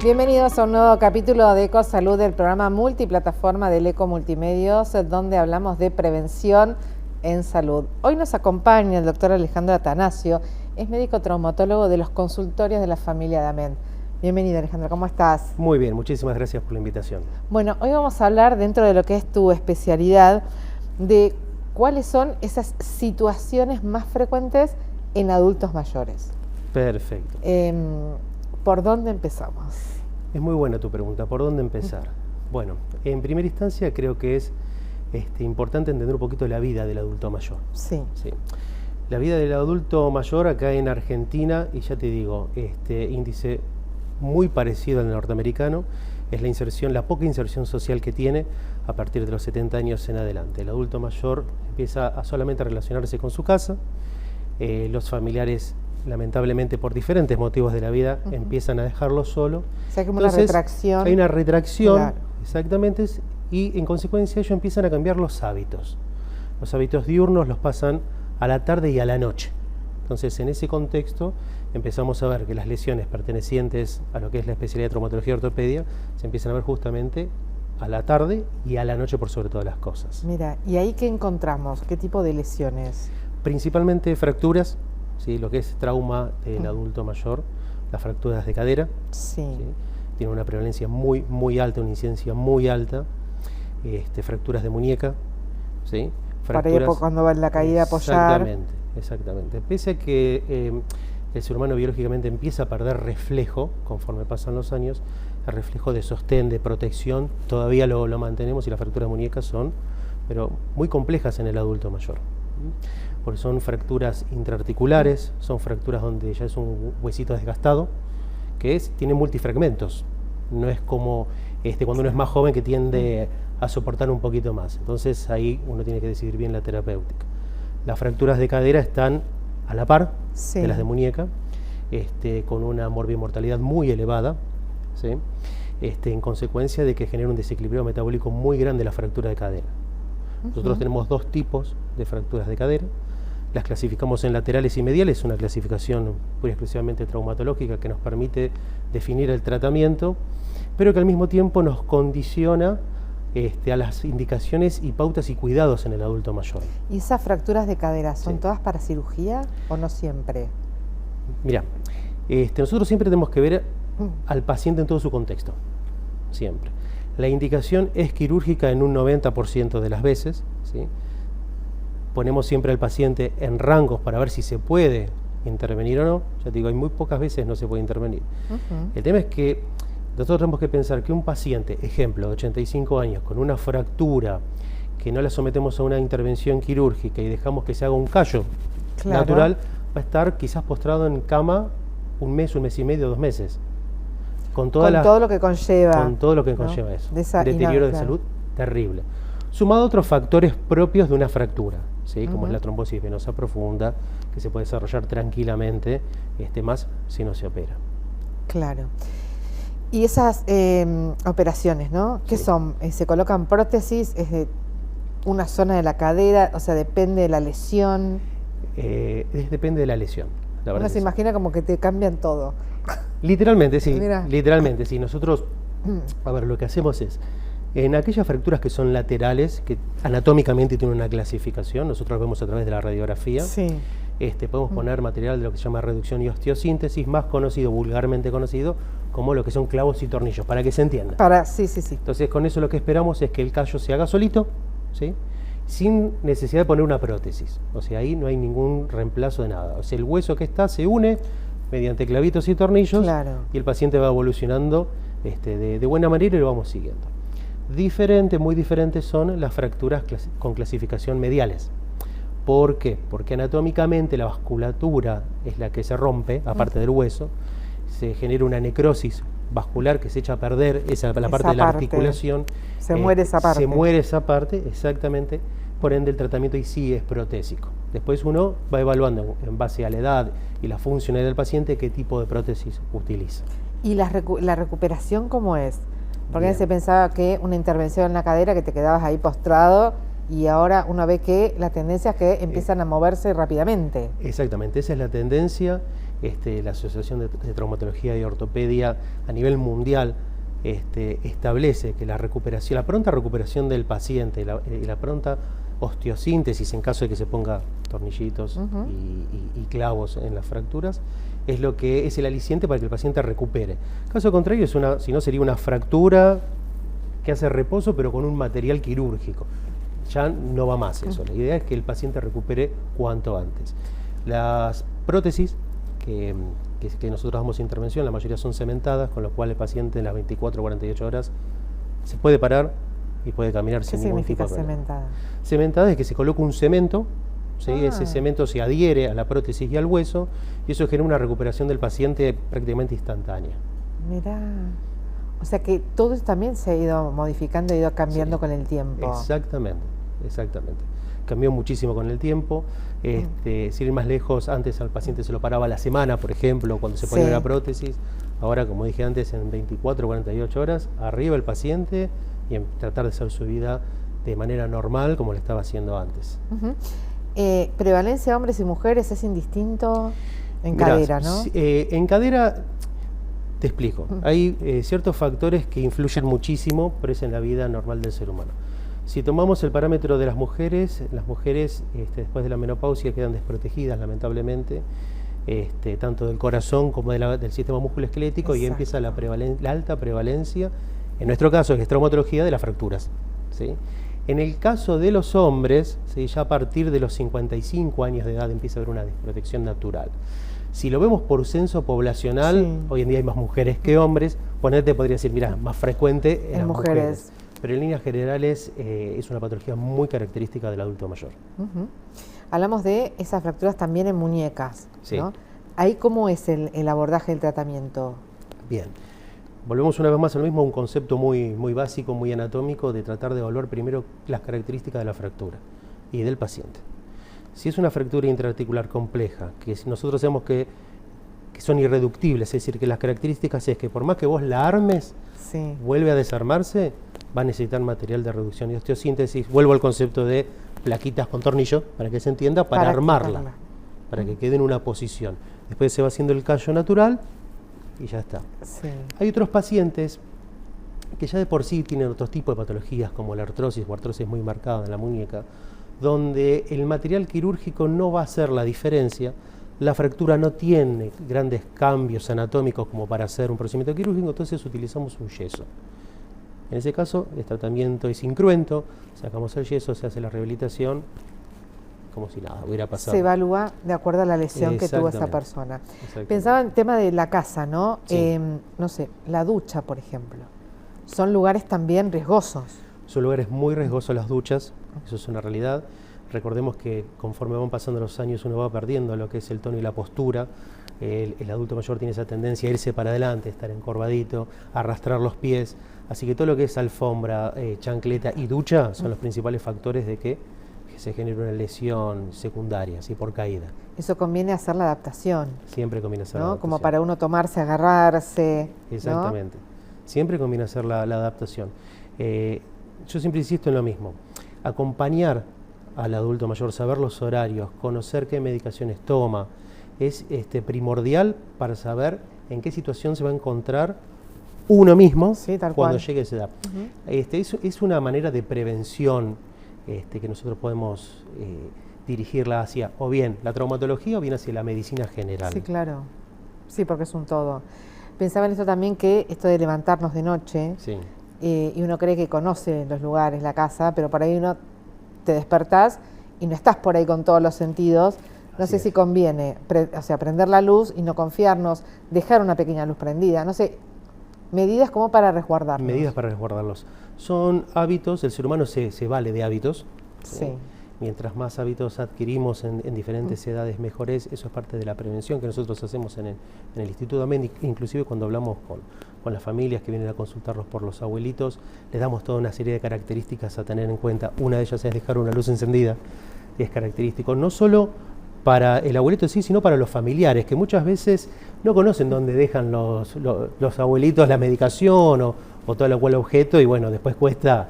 Bienvenidos a un nuevo capítulo de EcoSalud, del programa multiplataforma del Eco Multimedios, donde hablamos de prevención en salud. Hoy nos acompaña el doctor Alejandro Atanasio, es médico traumatólogo de los consultorios de la familia D'Amén. Bienvenido, Alejandro, ¿cómo estás? Muy bien, muchísimas gracias por la invitación. Bueno, hoy vamos a hablar, dentro de lo que es tu especialidad, de cuáles son esas situaciones más frecuentes en adultos mayores. Perfecto. ¿Por dónde empezamos? Es muy buena tu pregunta, ¿por dónde empezar? Bueno, en primera instancia creo que es importante entender un poquito la vida del adulto mayor. Sí. La vida del adulto mayor acá en Argentina, y ya te digo, índice muy parecido al norteamericano, es la poca inserción social que tiene a partir de los 70 años en adelante. El adulto mayor empieza a solamente relacionarse con su casa, los familiares, lamentablemente por diferentes motivos de la vida, empiezan a dejarlo solo. O sea, como una retracción. Hay una retracción, claro. Exactamente, y en consecuencia ellos empiezan a cambiar los hábitos. Los hábitos diurnos los pasan a la tarde y a la noche. Entonces, en ese contexto, empezamos a ver que las lesiones pertenecientes a lo que es la especialidad de traumatología y ortopedia se empiezan a ver justamente a la tarde y a la noche por sobre todas las cosas. Mira, ¿y ahí qué encontramos? ¿Qué tipo de lesiones? Principalmente fracturas, ¿sí? Lo que es trauma del adulto mayor, las fracturas de cadera. Sí. Tiene una prevalencia muy alta, una incidencia muy alta. Fracturas de muñeca, ¿sí? Para ir cuando va en la caída a apoyar. Exactamente. Pese a que el ser humano biológicamente empieza a perder reflejo conforme pasan los años, el reflejo de sostén, de protección, todavía lo mantenemos, y las fracturas de muñeca son pero muy complejas en el adulto mayor. Porque son fracturas intraarticulares, son fracturas donde ya es un huesito desgastado, tiene multifragmentos. No es como cuando uno es más joven, que tiende a soportar un poquito más. Entonces ahí uno tiene que decidir bien la terapéutica. Las fracturas de cadera están a la par de las de muñeca, con una morbimortalidad muy elevada, ¿sí? En consecuencia de que genera un desequilibrio metabólico muy grande la fractura de cadera. Nosotros tenemos dos tipos de fracturas de cadera. Las clasificamos en laterales y mediales, una clasificación pura y exclusivamente traumatológica que nos permite definir el tratamiento, pero que al mismo tiempo nos condiciona a las indicaciones y pautas y cuidados en el adulto mayor. ¿Y esas fracturas de cadera son todas para cirugía o no siempre? Mira, nosotros siempre tenemos que ver al paciente en todo su contexto, siempre. La indicación es quirúrgica en un 90% de las veces, ¿sí? Ponemos siempre al paciente en rangos para ver si se puede intervenir o no. Ya te digo, hay muy pocas veces no se puede intervenir. El tema es que nosotros tenemos que pensar que un paciente, ejemplo, de 85 años, con una fractura, que no la sometemos a una intervención quirúrgica y dejamos que se haga un callo natural, va a estar quizás postrado en cama un mes y medio, 2 meses. Con todo lo que conlleva. Con todo lo que conlleva eso. Deterioro de salud terrible. Sumado a otros factores propios de una fractura, ¿sí? Como es la trombosis venosa profunda, que se puede desarrollar tranquilamente, más si no se opera. Claro. Y esas operaciones, ¿no? ¿Qué son? ¿Se colocan prótesis? ¿Es de una zona de la cadera? O sea, ¿depende de la lesión? Depende de la lesión. Uno se imagina como que te cambian todo. Literalmente, sí. Literalmente, sí. Nosotros, a ver, lo que hacemos es, en aquellas fracturas que son laterales, que anatómicamente tienen una clasificación, nosotros vemos a través de la radiografía. Sí. Podemos poner material de lo que se llama reducción y osteosíntesis, más conocido, vulgarmente conocido, como lo que son clavos y tornillos, para que se entienda. Sí. Entonces, con eso lo que esperamos es que el callo se haga solito, ¿sí? Sin necesidad de poner una prótesis. O sea, ahí no hay ningún reemplazo de nada. O sea, el hueso que está se une mediante clavitos y tornillos, y el paciente va evolucionando de buena manera y lo vamos siguiendo. Muy diferentes son las fracturas con clasificación mediales. ¿Por qué? Porque anatómicamente la vasculatura es la que se rompe, aparte del hueso, se genera una necrosis vascular que se echa a perder la parte de la articulación. Se muere esa parte. Se muere esa parte, exactamente. Por ende, el tratamiento ahí sí es protésico. Después uno va evaluando en base a la edad y la funcionalidad del paciente qué tipo de prótesis utiliza. ¿Y la recuperación cómo es? Porque antes se pensaba que una intervención en la cadera, que te quedabas ahí postrado, y ahora uno ve que la tendencia es que empiezan a moverse rápidamente. Exactamente, esa es la tendencia, la Asociación de Traumatología y Ortopedia a nivel mundial establece que la pronta recuperación del paciente y la pronta osteosíntesis en caso de que se ponga tornillitos y clavos en las fracturas es lo que es el aliciente para que el paciente recupere. Caso contrario, si no sería una fractura que hace reposo pero con un material quirúrgico. Ya no va más eso. La idea es que el paciente recupere cuanto antes. Las prótesis que nosotros damos intervención, la mayoría son cementadas, con lo cual el paciente en las 24 o 48 horas se puede parar y puede caminar sin ningún tipo de problema. ¿Qué significa cementada? Cementada es que se coloca un cemento, ¿sí? Ese cemento se adhiere a la prótesis y al hueso, y eso genera una recuperación del paciente prácticamente instantánea. Mirá, o sea que todo eso también se ha ido modificando, ha ido cambiando con el tiempo. Exactamente. Cambió muchísimo con el tiempo. Sin ir más lejos, antes al paciente se lo paraba a la semana, por ejemplo, cuando se ponía la prótesis. Ahora, como dije antes, en 24 o 48 horas, arriba el paciente y tratar de hacer su vida de manera normal, como lo estaba haciendo antes. ¿Prevalencia hombres y mujeres es indistinto en cadera, no? En cadera, te explico. Hay ciertos factores que influyen muchísimo, pero es en la vida normal del ser humano. Si tomamos el parámetro de las mujeres después de la menopausia quedan desprotegidas, lamentablemente, tanto del corazón como del sistema musculoesquelético. Exacto. Y empieza la alta prevalencia, en nuestro caso, que es traumatología, de las fracturas, ¿sí? En el caso de los hombres, ¿sí? Ya a partir de los 55 años de edad empieza a haber una desprotección natural. Si lo vemos por censo poblacional, hoy en día hay más mujeres que hombres, ponerte podría decir, mira, más frecuente en las mujeres. Pero en líneas generales es una patología muy característica del adulto mayor. Hablamos de esas fracturas también en muñecas, sí, ¿no? ¿Ahí cómo es el abordaje del tratamiento? Bien, volvemos una vez más a lo mismo, un concepto muy básico, muy anatómico, de tratar de evaluar primero las características de la fractura y del paciente. Si es una fractura intraarticular compleja, que nosotros sabemos que son irreductibles, es decir, que las características es que por más que vos la armes, vuelve a desarmarse, va a necesitar material de reducción y osteosíntesis. Vuelvo al concepto de plaquitas con tornillo, para que se entienda, para armarla, para que quede en una posición. Después se va haciendo el callo natural y ya está. Hay otros pacientes que ya de por sí tienen otros tipos de patologías, como la artrosis o artrosis muy marcada en la muñeca, donde el material quirúrgico no va a hacer la diferencia. La fractura no tiene grandes cambios anatómicos como para hacer un procedimiento quirúrgico, entonces utilizamos un yeso. En ese caso, el tratamiento es incruento, sacamos el yeso, se hace la rehabilitación, como si nada hubiera pasado. Se evalúa de acuerdo a la lesión que tuvo esa persona. Pensaba en el tema de la casa, ¿no? Sí. No sé, la ducha, por ejemplo. Son lugares también riesgosos. Son lugares muy riesgosos las duchas, eso es una realidad. Recordemos que conforme van pasando los años uno va perdiendo lo que es el tono y la postura. El adulto mayor tiene esa tendencia a irse para adelante, estar encorvadito, arrastrar los pies. Así que todo lo que es alfombra, chancleta y ducha son los principales factores de que se genere una lesión secundaria, ¿sí? Por caída. Eso conviene hacer la adaptación. Siempre conviene hacer la adaptación. Como para uno tomarse, agarrarse. Exactamente. ¿No? Siempre conviene hacer la adaptación. Yo siempre insisto en lo mismo. Acompañar al adulto mayor, saber los horarios, conocer qué medicaciones toma, es primordial para saber en qué situación se va a encontrar uno mismo cuando llegue a esa edad. Es una manera de prevención que nosotros podemos dirigirla hacia, o bien la traumatología o bien hacia la medicina general. Sí, claro. Sí, porque es un todo. Pensaba en esto también, que esto de levantarnos de noche, y uno cree que conoce los lugares, la casa, pero por ahí uno te despertás y no estás por ahí con todos los sentidos. No sé si conviene prender la luz y no confiarnos, dejar una pequeña luz prendida, no sé, medidas como para resguardarnos. Medidas para resguardarlos. Son hábitos, el ser humano se vale de hábitos. Sí. Mientras más hábitos adquirimos en diferentes edades mejores, eso es parte de la prevención que nosotros hacemos en el Instituto también, inclusive cuando hablamos con las familias que vienen a consultarlos por los abuelitos, les damos toda una serie de características a tener en cuenta. Una de ellas es dejar una luz encendida, y es característico no solo para el abuelito sí, sino para los familiares, que muchas veces no conocen dónde dejan los abuelitos la medicación o todo lo cual objeto, y bueno, después cuesta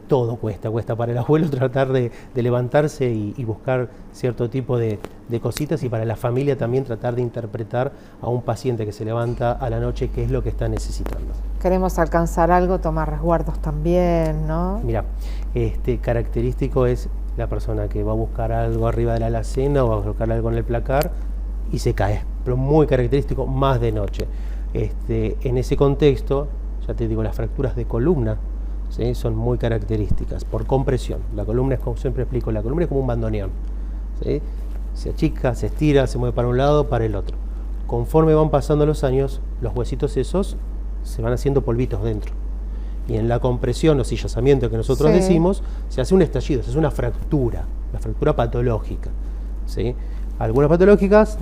todo cuesta para el abuelo tratar de levantarse y buscar cierto tipo de cositas, y para la familia también tratar de interpretar a un paciente que se levanta a la noche qué es lo que está necesitando. Queremos alcanzar algo, tomar resguardos también, ¿no? Mira, característico es la persona que va a buscar algo arriba de la alacena o va a buscar algo en el placar y se cae, pero muy característico, más de noche. En ese contexto, ya te digo, las fracturas de columna, ¿sí?, son muy características por compresión. La columna es, como siempre explico, la columna es como un bandoneón, ¿sí? Se achica, se estira, se mueve para un lado, para el otro. Conforme van pasando los años, los huesitos esos se van haciendo polvitos dentro. Y en la compresión o sillazamiento que nosotros decimos, se hace un estallido, se hace una fractura patológica, ¿sí? Algunas patológicas,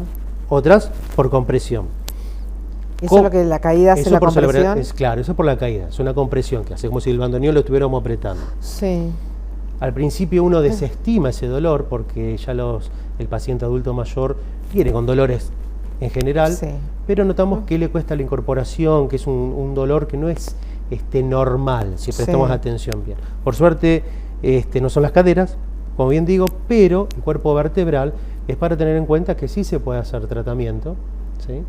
otras por compresión. ¿Eso es lo que la caída hace la compresión? Claro, eso es por la caída, es una compresión que hace como si el bandoneón lo estuviéramos apretando. Sí. Al principio uno desestima ese dolor porque ya el paciente adulto mayor viene con dolores en general, pero notamos que le cuesta la incorporación, que es un dolor que no es normal, si prestamos atención bien. Por suerte no son las caderas, como bien digo, pero el cuerpo vertebral es para tener en cuenta que sí se puede hacer tratamiento, ¿sí?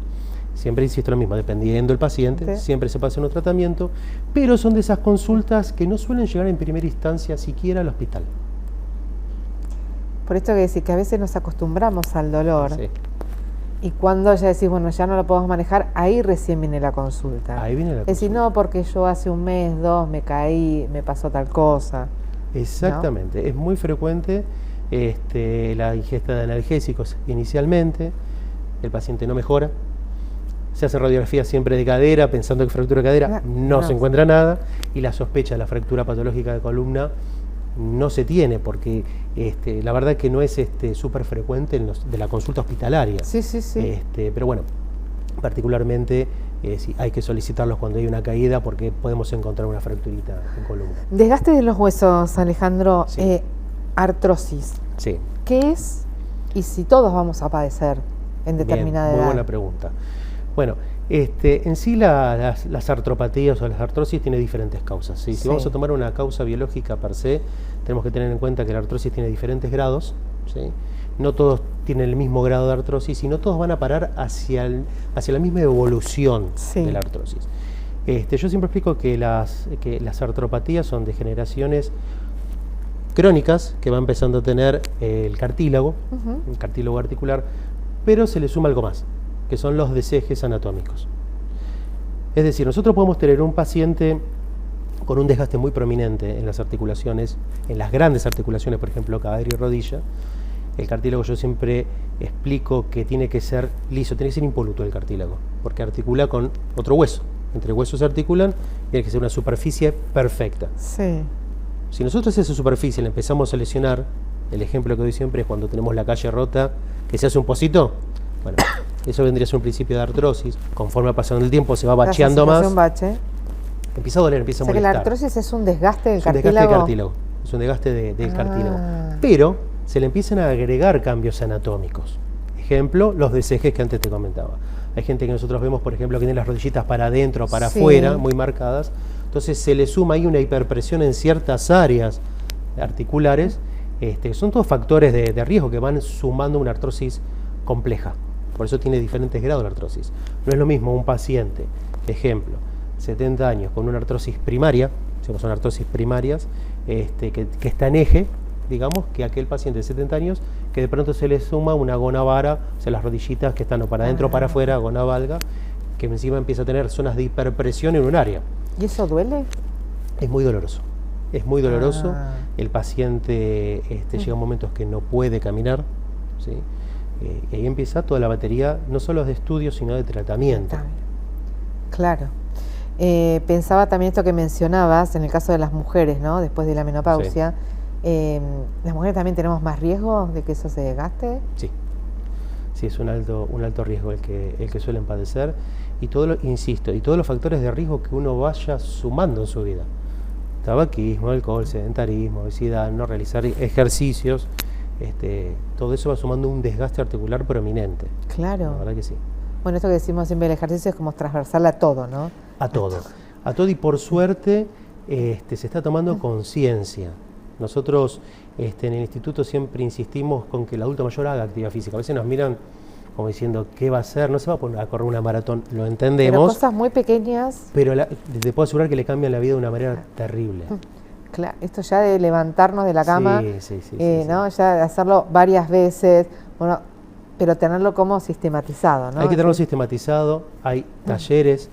Siempre insisto lo mismo, dependiendo del paciente, siempre se puede hacer un tratamiento, pero son de esas consultas que no suelen llegar en primera instancia siquiera al hospital. Por esto que decir que a veces nos acostumbramos al dolor. Sí. Y cuando ya decís, bueno, ya no lo podemos manejar, ahí recién viene la consulta. Ahí viene la consulta. Es decir, no, porque yo hace un mes, 2, me caí, me pasó tal cosa. Exactamente, ¿no? Es muy frecuente la ingesta de analgésicos inicialmente, el paciente no mejora, se hace radiografía siempre de cadera, pensando que fractura de cadera, no se encuentra nada, y la sospecha de la fractura patológica de columna no se tiene, porque la verdad que no es súper frecuente de la consulta hospitalaria. Sí. Pero bueno, particularmente sí, hay que solicitarlos cuando hay una caída, porque podemos encontrar una fracturita en columna. Desgaste de los huesos, Alejandro, artrosis. Sí. ¿Qué es? Y si todos vamos a padecer en determinada edad. Muy buena pregunta. Bueno, en sí las artropatías o las artrosis tienen diferentes causas, ¿sí? Si vamos a tomar una causa biológica per se, tenemos que tener en cuenta que la artrosis tiene diferentes grados, ¿sí? No todos tienen el mismo grado de artrosis y no todos van a parar hacia la misma evolución de la artrosis. Yo siempre explico que las artropatías son degeneraciones crónicas que va empezando a tener el cartílago articular, pero se le suma algo más, que son los desejes anatómicos. Es decir, nosotros podemos tener un paciente con un desgaste muy prominente en las articulaciones, en las grandes articulaciones, por ejemplo, cadera y rodilla. El cartílago, yo siempre explico que tiene que ser liso, tiene que ser impoluto el cartílago, porque articula con otro hueso. Entre huesos se articulan, tiene que ser una superficie perfecta. Sí. Si nosotros esa superficie la empezamos a lesionar, el ejemplo que doy siempre es cuando tenemos la calle rota, que se hace un pocito, bueno, eso vendría a ser un principio de artrosis. Conforme va pasando el tiempo se va bacheando más. Un bache. Empieza a doler, empieza a molestar. Que la artrosis es un desgaste del cartílago. Es un desgaste del cartílago. Es un desgaste del cartílago. Pero se le empiezan a agregar cambios anatómicos. Ejemplo, los desejes que antes te comentaba. Hay gente que nosotros vemos, por ejemplo, que tiene las rodillitas para adentro o para afuera, muy marcadas. Entonces se le suma ahí una hiperpresión en ciertas áreas articulares. Son todos factores de riesgo que van sumando una artrosis compleja. Por eso tiene diferentes grados de artrosis. No es lo mismo un paciente, ejemplo, 70 años con una artrosis primaria, son artrosis primarias, que está en eje, digamos, que aquel paciente de 70 años que de pronto se le suma una gonavara, o sea, las rodillitas que están o para adentro o para afuera, gonavalga, que encima empieza a tener zonas de hiperpresión en un área. ¿Y eso duele? Es muy doloroso. Es muy doloroso. El paciente llega a momentos que no puede caminar, ¿sí? Y ahí empieza toda la batería, no solo de estudios, sino de tratamiento. Claro. Pensaba también esto que mencionabas, en el caso de las mujeres, ¿no? Después de la menopausia, ¿las mujeres también tenemos más riesgo de que eso se desgaste? Sí. Sí, es un alto riesgo el que suelen padecer. Y insisto, y todos los factores de riesgo que uno vaya sumando en su vida. Tabaquismo, alcohol, sedentarismo, obesidad, no realizar ejercicios. Todo eso va sumando un desgaste articular prominente. Claro. La verdad que sí. Bueno, esto que decimos siempre, el ejercicio es como transversal a todo, ¿no? A todo. A todo, y por suerte se está tomando conciencia. Nosotros en el instituto siempre insistimos con que el adulto mayor haga actividad física. A veces nos miran como diciendo, ¿qué va a hacer? No se va a poner a correr una maratón, lo entendemos. Pero cosas muy pequeñas. Pero te puedo asegurar que le cambian la vida de una manera terrible. Claro, esto ya de levantarnos de la cama, sí, ¿no? Ya de hacerlo varias veces, bueno, pero tenerlo como sistematizado, ¿no? Hay que tenerlo sistematizado, hay talleres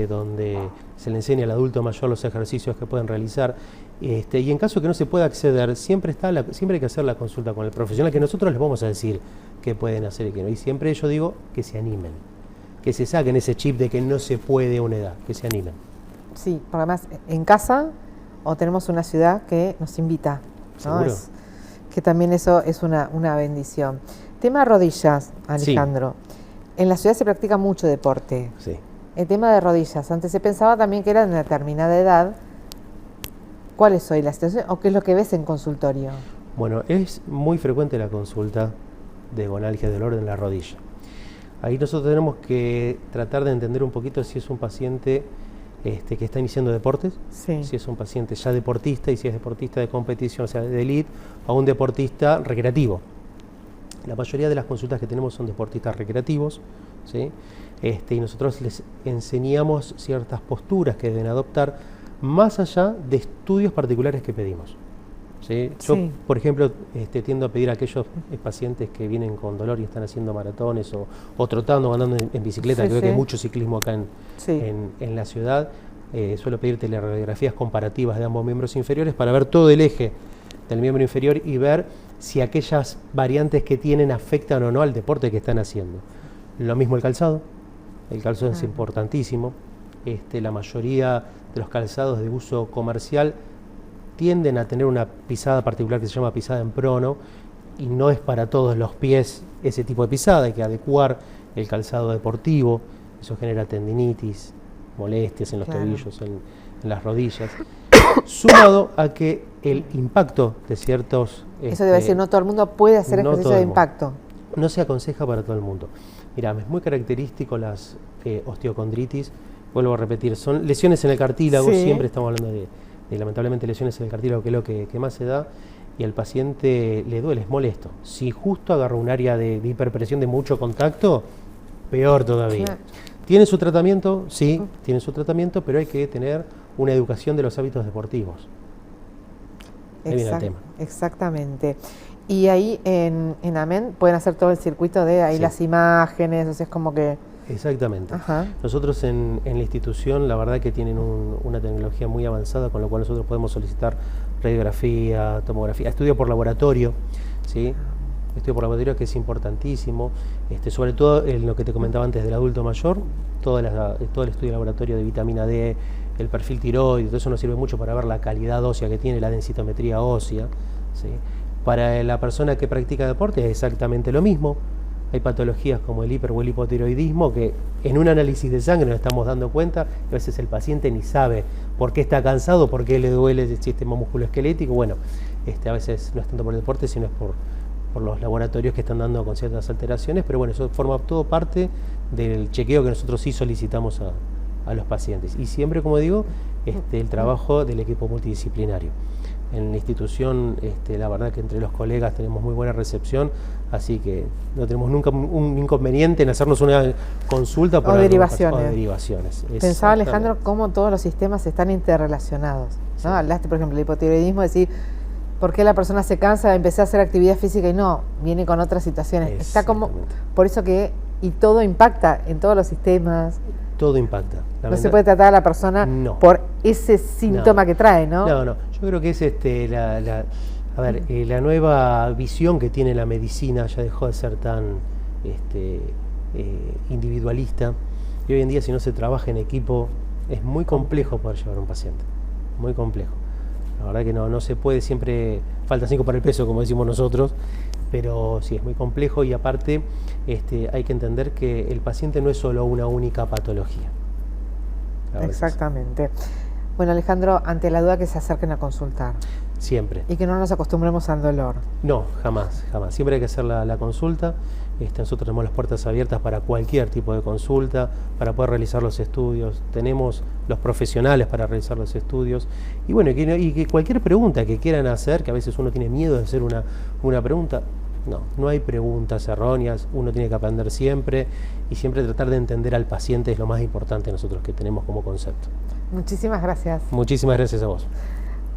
donde se le enseña al adulto mayor los ejercicios que pueden realizar, y en caso que no se pueda acceder, siempre hay que hacer la consulta con el profesional, que nosotros les vamos a decir qué pueden hacer y qué no, y siempre yo digo que se animen, que se saquen ese chip de que no se puede a una edad, que se animen. Sí, porque además en casa o tenemos una ciudad que nos invita, ¿no? Que también eso es una bendición. Tema rodillas, Alejandro. Sí. En la ciudad se practica mucho deporte. Sí. El tema de rodillas, antes se pensaba también que era de una determinada edad. ¿Cuál es hoy la situación o qué es lo que ves en consultorio? Bueno, es muy frecuente la consulta de gonalgia, dolor en la rodilla. Ahí nosotros tenemos que tratar de entender un poquito si es un paciente que está iniciando deportes, sí. Si es un paciente ya deportista y si es deportista de competición, o sea, de elite, o un deportista recreativo. La mayoría de las consultas que tenemos son deportistas recreativos, ¿sí? Y nosotros les enseñamos ciertas posturas que deben adoptar más allá de estudios particulares que pedimos. ¿Sí? Yo, por ejemplo, tiendo a pedir a aquellos pacientes que vienen con dolor y están haciendo maratones o trotando o andando en bicicleta, que veo que hay mucho ciclismo acá en la ciudad, suelo pedirte las radiografías comparativas de ambos miembros inferiores para ver todo el eje del miembro inferior y ver si aquellas variantes que tienen afectan o no al deporte que están haciendo. Lo mismo el calzado es importantísimo. La mayoría de los calzados de uso comercial tienden a tener una pisada particular que se llama pisada en prono y no es para todos los pies ese tipo de pisada, hay que adecuar el calzado deportivo, eso genera tendinitis, molestias en los tobillos, en las rodillas, sumado a que el impacto de ciertos... Eso debe decir, no todo el mundo puede hacer ejercicio de impacto. No se aconseja para todo el mundo. Mirá, es muy característico las osteocondritis, vuelvo a repetir, son lesiones en el cartílago, siempre estamos hablando de lamentablemente lesiones en el cartílago, que es lo que más se da, y al paciente le duele, es molesto. Si justo agarra un área de hiperpresión de mucho contacto, peor todavía. Claro. ¿Tiene su tratamiento? Sí, tiene su tratamiento, pero hay que tener una educación de los hábitos deportivos. Ahí viene el tema. Exactamente. Y ahí en AMEN pueden hacer todo el circuito de ahí las imágenes, o sea, es como que... Exactamente. Nosotros en la institución, la verdad que tienen una tecnología muy avanzada, con lo cual nosotros podemos solicitar radiografía, tomografía, estudio por laboratorio, ¿sí? Estudio por laboratorio que es importantísimo, sobre todo en lo que te comentaba antes del adulto mayor, todo el estudio de laboratorio de vitamina D, el perfil tiroide, todo eso nos sirve mucho para ver la calidad ósea que tiene, la densitometría ósea, ¿sí? Para la persona que practica deporte es exactamente lo mismo. Hay patologías como el hiper o el hipotiroidismo que en un análisis de sangre nos estamos dando cuenta, a veces el paciente ni sabe por qué está cansado, por qué le duele el sistema musculoesquelético. Bueno, a veces no es tanto por el deporte, sino es por los laboratorios que están dando con ciertas alteraciones, pero bueno, eso forma todo parte del chequeo que nosotros sí solicitamos a los pacientes. Y siempre, como digo, el trabajo del equipo multidisciplinario. En la institución, la verdad que entre los colegas tenemos muy buena recepción, así que no tenemos nunca un inconveniente en hacernos una consulta por derivaciones. Pensaba, Alejandro, cómo todos los sistemas están interrelacionados, ¿no? Hablaste, por ejemplo, del hipotiroidismo, decir, ¿por qué la persona se cansa? Empecé a hacer actividad física y no, viene con otras situaciones. Está como, por eso que, y todo impacta en todos los sistemas. Todo impacta. No se puede tratar a la persona por ese síntoma que trae, ¿no? No. Yo creo que es la nueva visión que tiene la medicina, ya dejó de ser tan individualista. Y hoy en día, si no se trabaja en equipo, es muy complejo poder llevar a un paciente. Muy complejo. La verdad que no se puede, siempre falta 5 para el peso, como decimos nosotros, pero sí, es muy complejo y aparte hay que entender que el paciente no es solo una única patología. Exactamente. Bueno, Alejandro, ante la duda que se acerquen a consultar. Siempre. Y que no nos acostumbremos al dolor. No, jamás, jamás. Siempre hay que hacer la consulta. Nosotros tenemos las puertas abiertas para cualquier tipo de consulta, para poder realizar los estudios. Tenemos los profesionales para realizar los estudios. Y bueno, que cualquier pregunta que quieran hacer, que a veces uno tiene miedo de hacer una pregunta, no hay preguntas erróneas. Uno tiene que aprender siempre y siempre tratar de entender al paciente es lo más importante nosotros que tenemos como concepto. Muchísimas gracias. Muchísimas gracias a vos.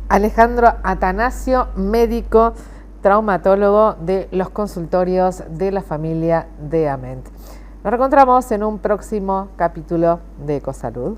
Alejandro Atanasio, médico traumatólogo de los consultorios de la familia de Ament. Nos reencontramos en un próximo capítulo de Ecosalud.